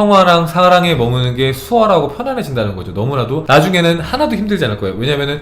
평화랑 사랑에 머무는 게 수월하고 편안해진다는 거죠. 너무나도 나중에는 하나도 힘들지 않을 거예요. 왜냐면은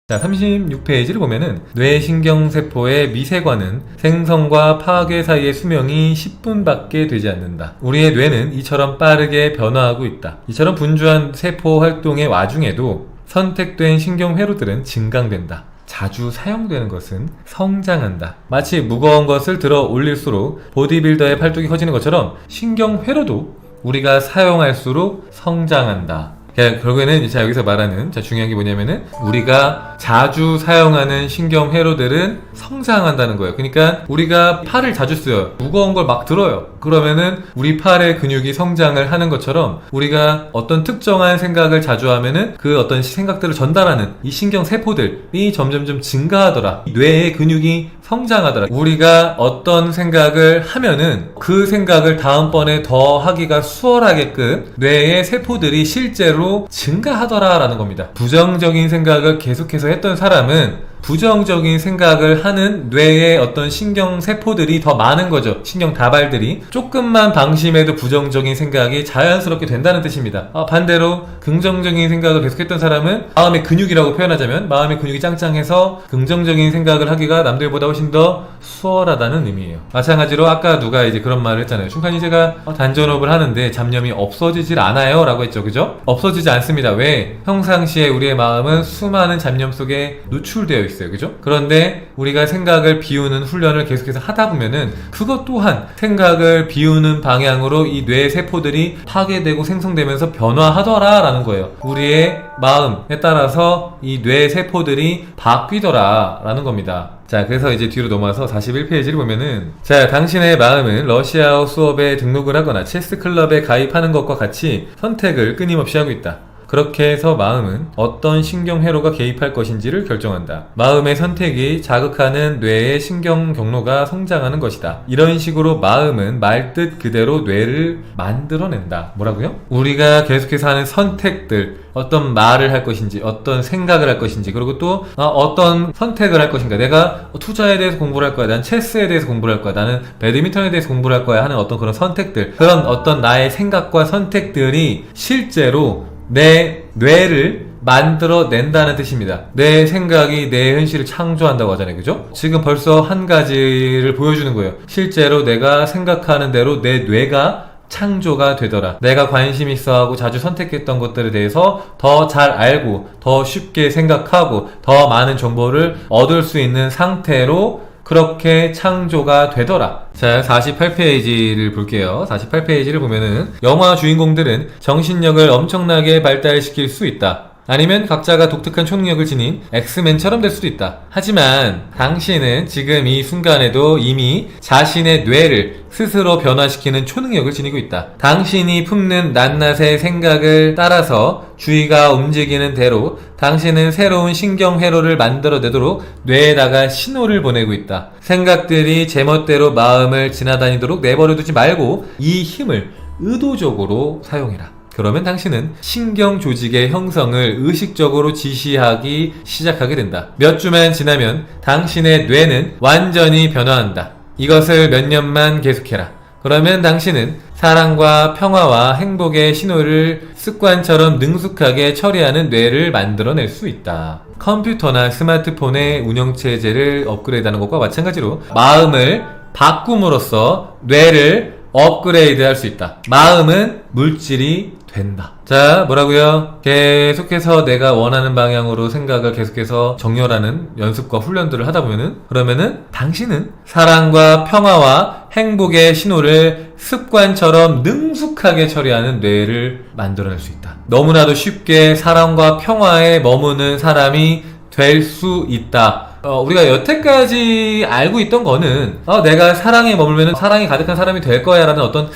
자, 36페이지를 보면은 뇌신경세포의 미세관은 생성과 파괴 사이의 수명이 10분밖에 되지 않는다. 우리의 뇌는 이처럼 빠르게 변화하고 있다. 이처럼 분주한 세포 활동의 와중에도 선택된 신경회로들은 증강된다. 자주 사용되는 것은 성장한다. 마치 무거운 것을 들어 올릴수록 보디빌더의 팔뚝이 커지는 것처럼 신경회로도 우리가 사용할수록 성장한다. 결국에는 자 여기서 말하는 중요한 게 뭐냐면은 우리가 자주 사용하는 신경회로들은 성장한다는 거예요. 그러니까 우리가 팔을 자주 써요. 무거운 걸 막 들어요. 그러면은 우리 팔의 근육이 성장을 하는 것처럼 우리가 어떤 특정한 생각을 자주 하면은 그 어떤 생각들을 전달하는 이 신경세포들이 점점점 증가하더라. 뇌의 근육이 성장하더라. 우리가 어떤 생각을 하면은 그 생각을 다음번에 더 하기가 수월하게끔 뇌의 세포들이 실제로 증가하더라 라는 겁니다. 부정적인 생각을 계속해서 했던 사람은 부정적인 생각을 하는 뇌의 어떤 신경세포들이 더 많은 거죠. 신경다발들이. 조금만 방심해도 부정적인 생각이 자연스럽게 된다는 뜻입니다. 반대로 긍정적인 생각을 계속했던 사람은 마음의 근육이라고 표현하자면 마음의 근육이 짱짱해서 긍정적인 생각을 하기가 남들보다 훨씬 더 수월하다는 의미예요. 마찬가지로 아까 누가 이제 그런 말을 했잖아요. 춘칸이 제가 단전호흡을 하는데 잡념이 없어지질 않아요 라고 했죠. 그죠? 없어지지 않습니다. 왜? 평상시에 우리의 마음은 수많은 잡념 속에 노출되어 있어요. 그죠? 그런데 우리가 생각을 비우는 훈련을 계속해서 하다 보면은 그것 또한 생각을 비우는 방향으로 이 뇌 세포들이 파괴되고 생성되면서 변화하더라 라는 거예요. 우리의 마음에 따라서 이 뇌 세포들이 바뀌더라 라는 겁니다. 자, 그래서 이제 뒤로 넘어와서 41페이지를 보면은 자, 당신의 마음은 러시아어 수업에 등록을 하거나 체스 클럽에 가입하는 것과 같이 선택을 끊임없이 하고 있다. 그렇게 해서 마음은 어떤 신경회로가 개입할 것인지를 결정한다. 마음의 선택이 자극하는 뇌의 신경 경로가 성장하는 것이다. 이런 식으로 마음은 말뜻 그대로 뇌를 만들어낸다. 뭐라고요? 우리가 계속해서 하는 선택들, 어떤 말을 할 것인지, 어떤 생각을 할 것인지, 그리고 또 어떤 선택을 할 것인가. 내가 투자에 대해서 공부를 할 거야. 난 체스에 대해서 공부를 할 거야. 나는 배드민턴에 대해서 공부를 할 거야. 하는 어떤 그런 선택들, 그런 어떤 나의 생각과 선택들이 실제로 내 뇌를 만들어낸다는 뜻입니다. 내 생각이 내 현실을 창조한다고 하잖아요. 그죠? 지금 벌써 한 가지를 보여주는 거예요. 실제로 내가 생각하는 대로 내 뇌가 창조가 되더라. 내가 관심 있어 하고 자주 선택했던 것들에 대해서 더 잘 알고 더 쉽게 생각하고 더 많은 정보를 얻을 수 있는 상태로 그렇게 창조가 되더라. 자, 48페이지를 볼게요. 48페이지를 보면은 영화 주인공들은 정신력을 엄청나게 발달시킬 수 있다. 아니면 각자가 독특한 초능력을 지닌 엑스맨처럼 될 수도 있다. 하지만 당신은 지금 이 순간에도 이미 자신의 뇌를 스스로 변화시키는 초능력을 지니고 있다. 당신이 품는 낱낱의 생각을 따라서 주의가 움직이는 대로 당신은 새로운 신경회로를 만들어내도록 뇌에다가 신호를 보내고 있다. 생각들이 제멋대로 마음을 지나다니도록 내버려두지 말고 이 힘을 의도적으로 사용해라. 그러면 당신은 신경 조직의 형성을 의식적으로 지시하기 시작하게 된다. 몇 주만 지나면 당신의 뇌는 완전히 변화한다. 이것을 몇 년만 계속해라. 그러면 당신은 사랑과 평화와 행복의 신호를 습관처럼 능숙하게 처리하는 뇌를 만들어낼 수 있다. 컴퓨터나 스마트폰의 운영체제를 업그레이드하는 것과 마찬가지로 마음을 바꿈으로써 뇌를 업그레이드 할 수 있다. 마음은 물질이 된다. 자, 뭐라고요? 계속해서 내가 원하는 방향으로 생각을 계속해서 정렬하는 연습과 훈련들을 하다 보면은 그러면은 당신은 사랑과 평화와 행복의 신호를 습관처럼 능숙하게 처리하는 뇌를 만들어낼 수 있다. 너무나도 쉽게 사랑과 평화에 머무는 사람이 될 수 있다. 우리가 여태까지 알고 있던 거는 내가 사랑에 머물면 사랑이 가득한 사람이 될 거야 라는 어떤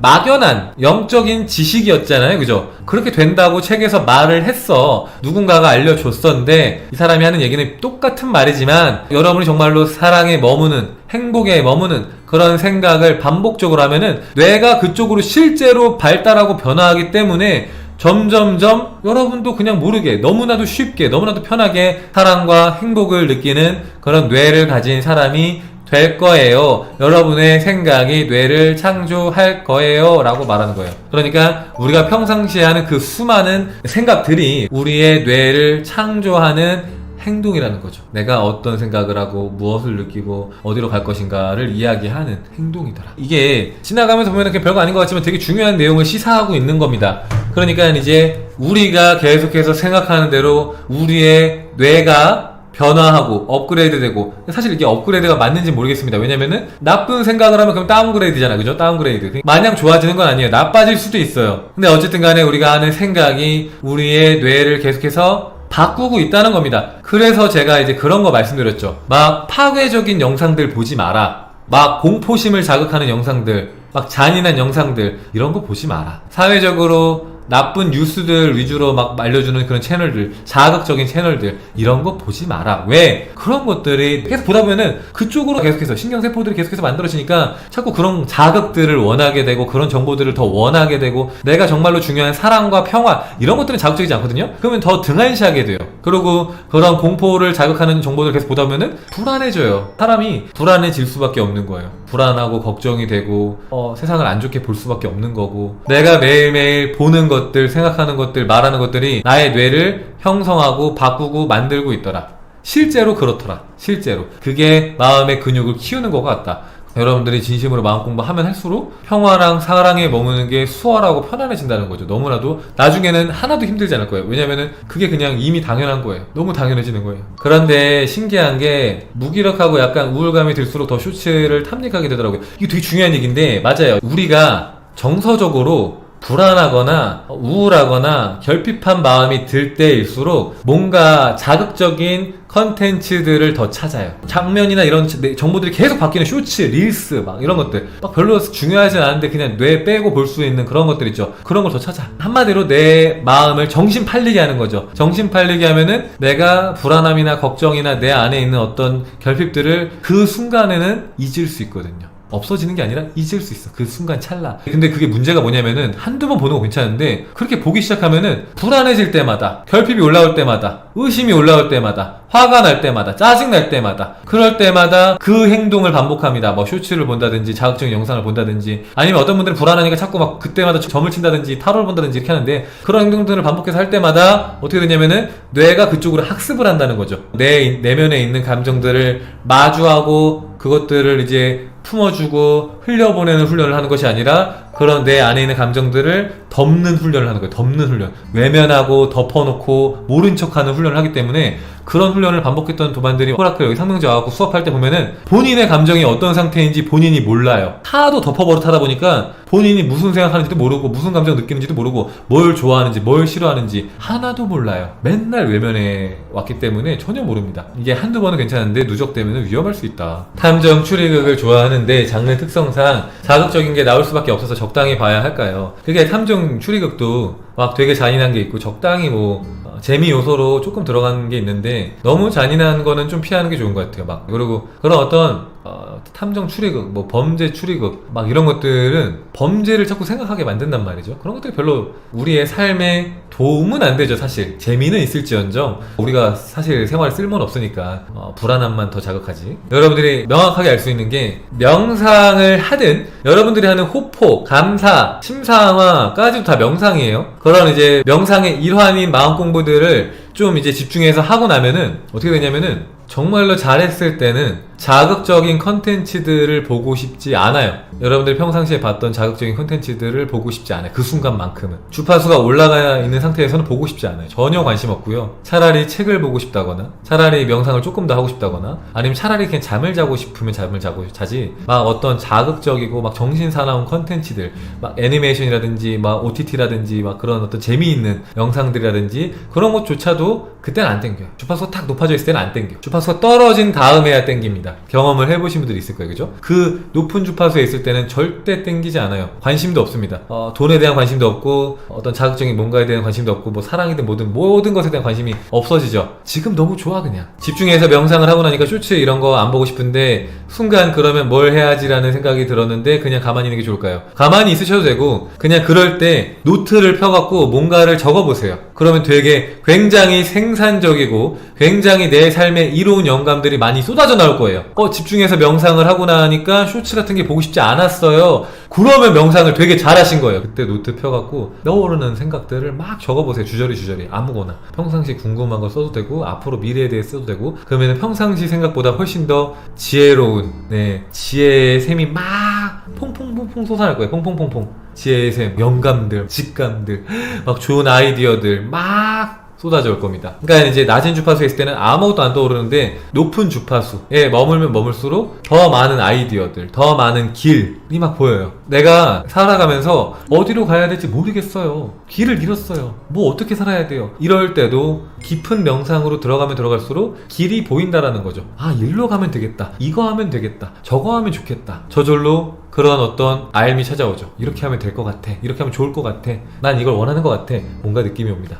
막연한 영적인 지식이었잖아요. 그죠? 그렇게 된다고 책에서 말을 했어. 누군가가 알려줬었는데 이 사람이 하는 얘기는 똑같은 말이지만 여러분이 정말로 사랑에 머무는, 행복에 머무는 그런 생각을 반복적으로 하면은 뇌가 그쪽으로 실제로 발달하고 변화하기 때문에 점점점 여러분도 그냥 모르게 너무나도 쉽게 너무나도 편하게 사랑과 행복을 느끼는 그런 뇌를 가진 사람이 될 거예요. 여러분의 생각이 뇌를 창조할 거예요 라고 말하는 거예요. 그러니까 우리가 평상시에 하는 그 수많은 생각들이 우리의 뇌를 창조하는 행동이라는 거죠. 내가 어떤 생각을 하고 무엇을 느끼고 어디로 갈 것인가를 이야기하는 행동이더라. 이게 지나가면서 보면 그냥 별거 아닌 것 같지만 되게 중요한 내용을 시사하고 있는 겁니다. 그러니까 이제 우리가 계속해서 생각하는 대로 우리의 뇌가 변화하고 업그레이드되고, 사실 이게 업그레이드가 맞는지 모르겠습니다. 왜냐면은 나쁜 생각을 하면 그럼 다운그레이드잖아, 그죠? 다운그레이드. 마냥 좋아지는 건 아니에요. 나빠질 수도 있어요. 근데 어쨌든 간에 우리가 하는 생각이 우리의 뇌를 계속해서 바꾸고 있다는 겁니다. 그래서 제가 이제 그런 거 말씀드렸죠. 막 파괴적인 영상들 보지 마라. 막 공포심을 자극하는 영상들, 막 잔인한 영상들, 이런 거 보지 마라. 사회적으로 나쁜 뉴스들 위주로 막 알려주는 그런 채널들, 자극적인 채널들, 이런 거 보지 마라. 왜? 그런 것들이 계속 보다 보면은 그쪽으로 계속해서 신경세포들이 계속해서 만들어지니까 자꾸 그런 자극들을 원하게 되고 그런 정보들을 더 원하게 되고, 내가 정말로 중요한 사랑과 평화, 이런 것들은 자극적이지 않거든요? 그러면 더 등한시하게 돼요. 그리고 그런 공포를 자극하는 정보들을 계속 보다 보면은 불안해져요. 사람이 불안해질 수밖에 없는 거예요. 불안하고 걱정이 되고 세상을 안 좋게 볼 수밖에 없는 거고, 내가 매일매일 보는 것들, 생각하는 것들, 말하는 것들이 나의 뇌를 형성하고 바꾸고 만들고 있더라. 실제로 그렇더라. 실제로 그게 마음의 근육을 키우는 것 같다. 여러분들이 진심으로 마음 공부하면 할수록 평화랑 사랑에 머무는 게 수월하고 편안해진다는 거죠. 너무나도 나중에는 하나도 힘들지 않을 거예요. 왜냐면은 그게 그냥 이미 당연한 거예요. 너무 당연해지는 거예요. 그런데 신기한 게 무기력하고 약간 우울감이 들수록 더 쇼츠를 탐닉하게 되더라고요. 이게 되게 중요한 얘기인데, 맞아요. 우리가 정서적으로 불안하거나 우울하거나 결핍한 마음이 들 때일수록 뭔가 자극적인 컨텐츠들을 더 찾아요. 장면이나 이런 정보들이 계속 바뀌는 쇼츠, 릴스 막 이런 것들, 막 별로 중요하진 않은데 그냥 뇌 빼고 볼 수 있는 그런 것들 있죠. 그런 걸 더 찾아. 한마디로 내 마음을 정신 팔리게 하는 거죠. 정신 팔리게 하면은 내가 불안함이나 걱정이나 내 안에 있는 어떤 결핍들을 그 순간에는 잊을 수 있거든요. 없어지는 게 아니라 잊을 수 있어. 그 순간 찰나. 근데 그게 문제가 뭐냐면은 한두 번 보는 거 괜찮은데 그렇게 보기 시작하면은 불안해질 때마다, 결핍이 올라올 때마다, 의심이 올라올 때마다, 화가 날 때마다, 짜증 날 때마다, 그럴 때마다 그 행동을 반복합니다. 뭐 쇼츠를 본다든지 자극적인 영상을 본다든지, 아니면 어떤 분들은 불안하니까 자꾸 막 그때마다 점을 친다든지 타로를 본다든지 이렇게 하는데, 그런 행동들을 반복해서 할 때마다 어떻게 되냐면은 뇌가 그쪽으로 학습을 한다는 거죠. 내 내면에 있는 감정들을 마주하고 그것들을 이제 품어주고 흘려보내는 훈련을 하는 것이 아니라 그런 내 안에 있는 감정들을 덮는 훈련을 하는 거예요. 덮는 훈련. 외면하고 덮어놓고 모른 척하는 훈련을 하기 때문에 그런 훈련을 반복했던 도반들이 호라클 여기 상명제 와갖고 수업할 때 보면은 본인의 감정이 어떤 상태인지 본인이 몰라요. 하도 덮어버릇하다 보니까 본인이 무슨 생각하는지도 모르고 무슨 감정 느끼는지도 모르고 뭘 좋아하는지 뭘 싫어하는지 하나도 몰라요. 맨날 외면해 왔기 때문에 전혀 모릅니다. 이게 한두 번은 괜찮은데 누적되면 위험할 수 있다. 탐정 추리극을 좋아하는데 장르 특성상 자극적인 게 나올 수밖에 없어서 적당히 봐야 할까요? 그게 탐정 추리극도 막 되게 잔인한 게 있고 적당히 뭐 재미 요소로 조금 들어가는 게 있는데 너무 잔인한 거는 좀 피하는 게 좋은 것 같아요. 막 그리고 그런 어떤 탐정 추리극, 뭐 범죄 추리극 막 이런 것들은 범죄를 자꾸 생각하게 만든단 말이죠. 그런 것들이 별로 우리의 삶에 도움은 안 되죠. 사실 재미는 있을지언정 우리가 사실 생활에 쓸모는 없으니까 불안함만 더 자극하지. 여러분들이 명확하게 알 수 있는 게, 명상을 하든 여러분들이 하는 호포, 감사, 심사화까지도 다 명상이에요. 그런 이제 명상의 일환인 마음 공부들을 좀 이제 집중해서 하고 나면은 어떻게 되냐면은 정말로 잘했을 때는 자극적인 컨텐츠들을 보고 싶지 않아요. 여러분들이 평상시에 봤던 자극적인 컨텐츠들을 보고 싶지 않아요. 그 순간만큼은 주파수가 올라가 있는 상태에서는 보고 싶지 않아요. 전혀 관심 없고요. 차라리 책을 보고 싶다거나, 차라리 명상을 조금 더 하고 싶다거나, 아니면 차라리 그냥 잠을 자고 싶으면 잠을 자지, 막 어떤 자극적이고 막 정신 사나운 컨텐츠들, 막 애니메이션이라든지 막 OTT라든지 막 그런 어떤 재미있는 영상들이라든지 그런 것조차도 그때는 안 땡겨요. 주파수가 탁 높아져 있을 때는 안 땡겨. 주파수가 떨어진 다음에야 땡깁니다. 경험을 해보신 분들이 있을 거예요. 그죠? 그 높은 주파수에 있을 때는 절대 땡기지 않아요. 관심도 없습니다. 돈에 대한 관심도 없고, 어떤 자극적인 뭔가에 대한 관심도 없고, 뭐 사랑이든 모든 것에 대한 관심이 없어지죠. 지금 너무 좋아. 그냥 집중해서 명상을 하고 나니까 쇼츠 이런 거 안 보고 싶은데 순간 그러면 뭘 해야지라는 생각이 들었는데 그냥 가만히 있는 게 좋을까요? 가만히 있으셔도 되고, 그냥 그럴 때 노트를 펴갖고 뭔가를 적어보세요. 그러면 되게 굉장히 생산적이고 굉장히 내 삶에 이로운 영감들이 많이 쏟아져 나올 거예요. 거예요. 집중해서 명상을 하고 나니까 쇼츠 같은 게 보고 싶지 않았어요. 그러면 명상을 되게 잘하신 거예요. 그때 노트 펴갖고 떠오르는 생각들을 막 적어보세요. 주저리 아무거나. 평상시 궁금한 거 써도 되고 앞으로 미래에 대해 써도 되고, 그러면 평상시 생각보다 훨씬 더 지혜로운, 지혜의 샘이 막 퐁퐁퐁퐁 솟아날 거예요. 퐁퐁퐁퐁. 지혜의 샘, 영감들, 직감들, 막 좋은 아이디어들 막 쏟아져 올 겁니다. 그러니까 이제 낮은 주파수에 있을 때는 아무것도 안 떠오르는데, 높은 주파수에 머물면 머물수록 더 많은 아이디어들, 더 많은 길이 막 보여요. 내가 살아가면서 어디로 가야 될지 모르겠어요. 길을 잃었어요. 뭐 어떻게 살아야 돼요? 이럴 때도 깊은 명상으로 들어가면 들어갈수록 길이 보인다라는 거죠. 아, 일로 가면 되겠다. 이거 하면 되겠다. 저거 하면 좋겠다. 저절로 그런 어떤 알미 찾아오죠. 이렇게 하면 될 것 같아. 이렇게 하면 좋을 것 같아. 난 이걸 원하는 것 같아. 뭔가 느낌이 옵니다.